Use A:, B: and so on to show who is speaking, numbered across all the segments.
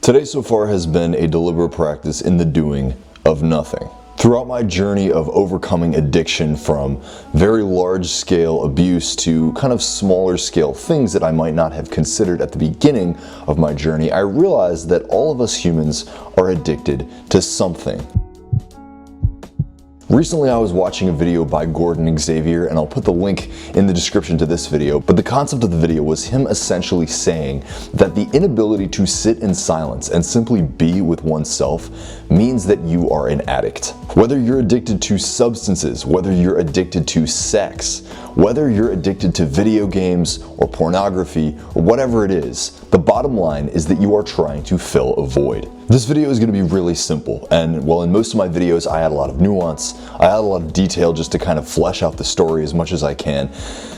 A: Today so far has been a deliberate practice in the doing of nothing. Throughout my journey of overcoming addiction, from very large-scale abuse to kind of smaller-scale things that I might not have considered at the beginning of my journey, I realized that all of us humans are addicted to something. Recently I was watching a video by Gordon Xavier, and I'll put the link in the description to this video, but the concept of the video was him essentially saying that the inability to sit in silence and simply be with oneself means that you are an addict. Whether you're addicted to substances, whether you're addicted to sex, whether you're addicted to video games or pornography or whatever it is, the bottom line is that you are trying to fill a void. This video is going to be really simple, and while in most of my videos I add a lot of nuance, I add a lot of detail just to kind of flesh out the story as much as I can,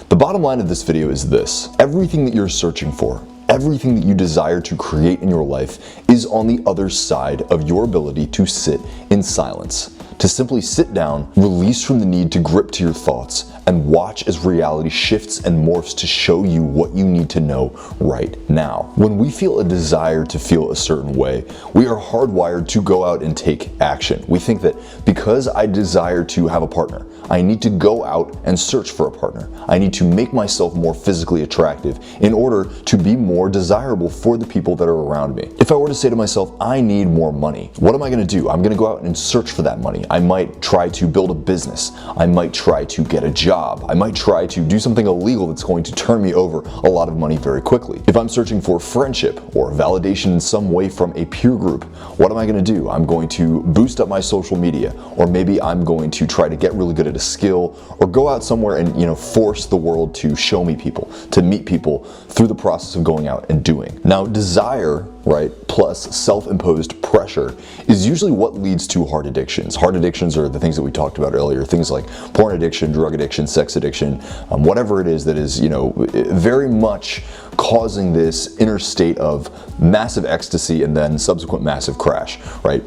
A: the bottom line of this video is this: everything that you're searching for, everything that you desire to create in your life is on the other side of your ability to sit in silence. To simply sit down, release from the need to grip to your thoughts, and watch as reality shifts and morphs to show you what you need to know right now. When we feel a desire to feel a certain way, we are hardwired to go out and take action. We think that because I desire to have a partner, I need to go out and search for a partner. I need to make myself more physically attractive in order to be more desirable for the people that are around me. If I were to say to myself, I need more money, what am I going to do? I'm going to go out and search for that money. I might try to build a business. I might try to get a job. I might try to do something illegal that's going to turn me over a lot of money very quickly. If I'm searching for friendship or validation in some way from a peer group, what am I going to do? I'm going to boost up my social media, or maybe I'm going to try to get really good at a skill, or go out somewhere and force the world to show me people, to meet people through the process of going out and doing. Now, desire, right, plus self-imposed pressure is usually what leads to heart addictions. Heart addictions are the things that we talked about earlier, things like porn addiction, drug addiction, sex addiction, whatever it is that is, very much causing this inner state of massive ecstasy and then subsequent massive crash, right?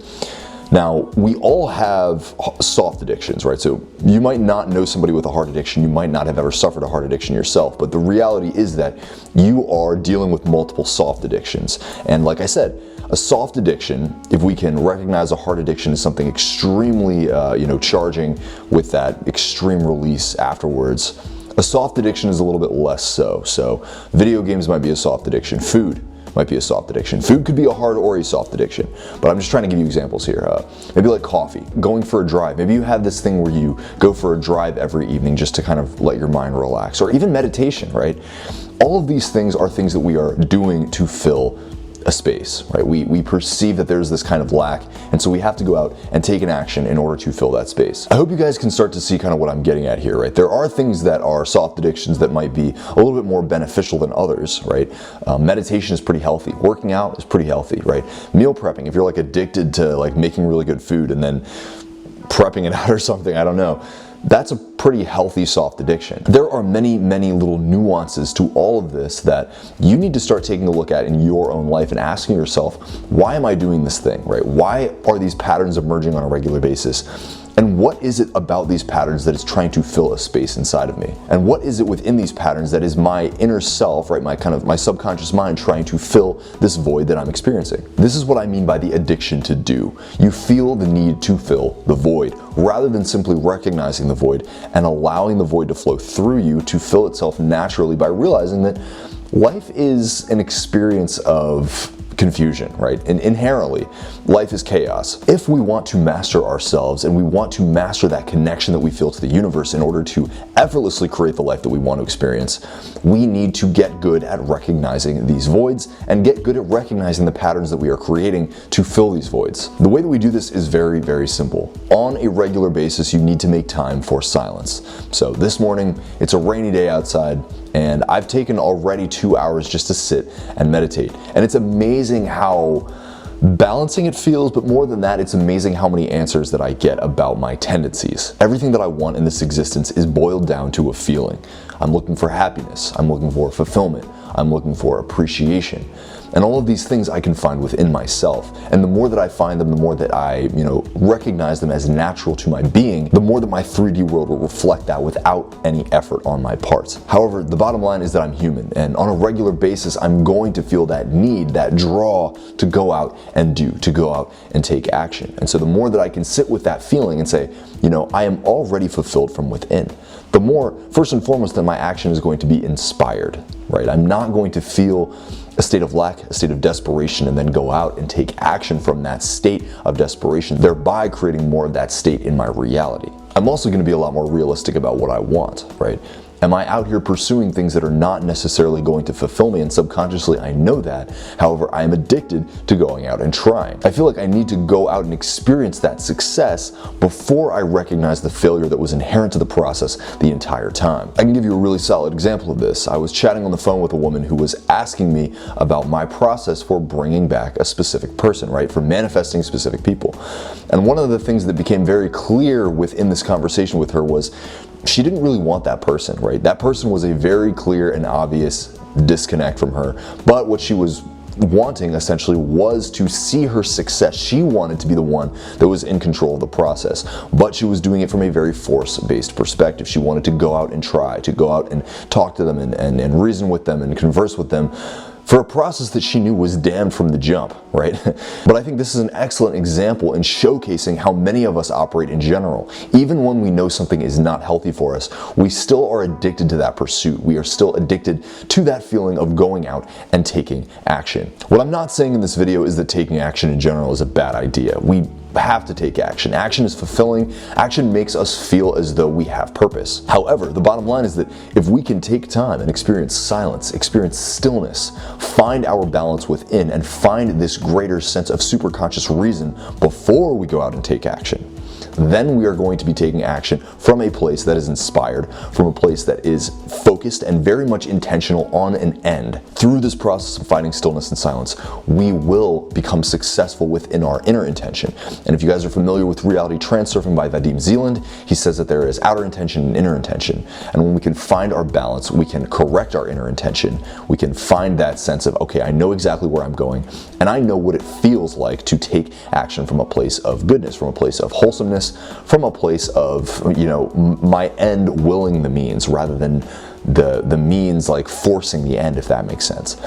A: Now, we all have soft addictions, right? So you might not know somebody with a heart addiction, you might not have ever suffered a heart addiction yourself, but the reality is that you are dealing with multiple soft addictions. And like I said, a soft addiction, if we can recognize a heart addiction as something extremely, charging with that extreme release afterwards, a soft addiction is a little bit less so. So video games might be a soft addiction, food might be a soft addiction. Food could be a hard or a soft addiction, but I'm just trying to give you examples here. Maybe like coffee, going for a drive. Maybe you have this thing where you go for a drive every evening just to kind of let your mind relax, or even meditation, right? All of these things are things that we are doing to fill a space, right? We perceive that there's this kind of lack, and so we have to go out and take an action in order to fill that space. I hope you guys can start to see kind of what I'm getting at here, right? There are things that are soft addictions that might be a little bit more beneficial than others, right? Meditation is pretty healthy. Working out is pretty healthy, right? Meal prepping, if you're like addicted to like making really good food and then prepping it out or something, I don't know, that's a pretty healthy soft addiction. There are many, many little nuances to all of this that you need to start taking a look at in your own life and asking yourself, why am I doing this thing, right? Why are these patterns emerging on a regular basis? And what is it about these patterns that is trying to fill a space inside of me? And what is it within these patterns that is my inner self, right? My subconscious mind trying to fill this void that I'm experiencing. This is what I mean by the addiction to do. You feel the need to fill the void rather than simply recognizing the void and allowing the void to flow through you to fill itself naturally by realizing that life is an experience of confusion, right? And inherently, life is chaos. If we want to master ourselves and we want to master that connection that we feel to the universe in order to effortlessly create the life that we want to experience, we need to get good at recognizing these voids and get good at recognizing the patterns that we are creating to fill these voids. The way that we do this is very, very simple. On a regular basis, you need to make time for silence. So this morning, it's a rainy day outside, and I've taken already 2 hours just to sit and meditate. And it's amazing how balancing it feels, but more than that, it's amazing how many answers that I get about my tendencies. Everything that I want in this existence is boiled down to a feeling. I'm looking for happiness. I'm looking for fulfillment. I'm looking for appreciation. And all of these things I can find within myself. And the more that I find them, the more that I, recognize them as natural to my being, the more that my 3D world will reflect that without any effort on my part. However, the bottom line is that I'm human, and on a regular basis, I'm going to feel that need, that draw to go out and do, to go out and take action. And so the more that I can sit with that feeling and say, I am already fulfilled from within, the more, first and foremost, that my action is going to be inspired, right? I'm not going to feel a state of lack, a state of desperation, and then go out and take action from that state of desperation, thereby creating more of that state in my reality. I'm also going to be a lot more realistic about what I want, right? Am I out here pursuing things that are not necessarily going to fulfill me? And subconsciously, I know that. However, I am addicted to going out and trying. I feel like I need to go out and experience that success before I recognize the failure that was inherent to the process the entire time. I can give you a really solid example of this. I was chatting on the phone with a woman who was asking me about my process for bringing back a specific person, right? For manifesting specific people. And one of the things that became very clear within this conversation with her was she didn't really want that person, right? That person was a very clear and obvious disconnect from her. But what she was wanting essentially was to see her success. She wanted to be the one that was in control of the process, but she was doing it from a very force-based perspective. She wanted to go out and try, to go out and talk to them and reason with them and converse with them for a process that she knew was damned from the jump, right? But I think this is an excellent example in showcasing how many of us operate in general. Even when we know something is not healthy for us, we still are addicted to that pursuit. We are still addicted to that feeling of going out and taking action. What I'm not saying in this video is that taking action in general is a bad idea. We have to take action. Action is fulfilling. Action makes us feel as though we have purpose. However, the bottom line is that if we can take time and experience silence, experience stillness, find our balance within, and find this greater sense of superconscious reason before we go out and take action, then we are going to be taking action from a place that is inspired, from a place that is focused and very much intentional on an end. Through this process of finding stillness and silence, we will become successful within our inner intention. And if you guys are familiar with Reality Transurfing by Vadim Zealand, he says that there is outer intention and inner intention. And when we can find our balance, we can correct our inner intention. We can find that sense of, okay, I know exactly where I'm going, and I know what it feels like to take action from a place of goodness, from a place of wholesomeness, from a place of, my end willing the means rather than the means like forcing the end, if that makes sense.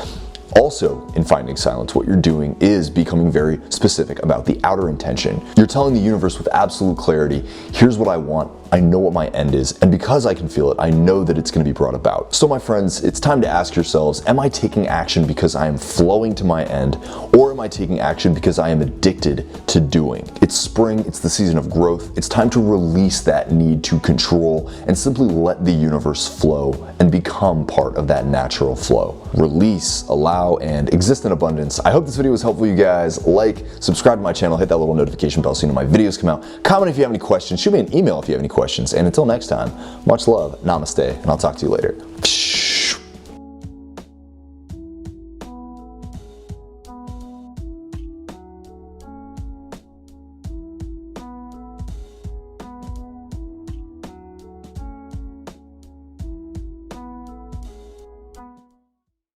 A: Also, in finding silence, what you're doing is becoming very specific about the outer intention. You're telling the universe with absolute clarity, here's what I want, I know what my end is, and because I can feel it, I know that it's going to be brought about. So my friends, it's time to ask yourselves, am I taking action because I am flowing to my end, or am I taking action because I am addicted to doing? It's spring, it's the season of growth, it's time to release that need to control and simply let the universe flow and become part of that natural flow. Release, allow, and exist in abundance. I hope this video was helpful, you guys. Like, subscribe to my channel, hit that little notification bell so you know my videos come out. Comment if you have any questions, shoot me an email if you have any questions, and until next time, much love, namaste, and I'll talk to you later.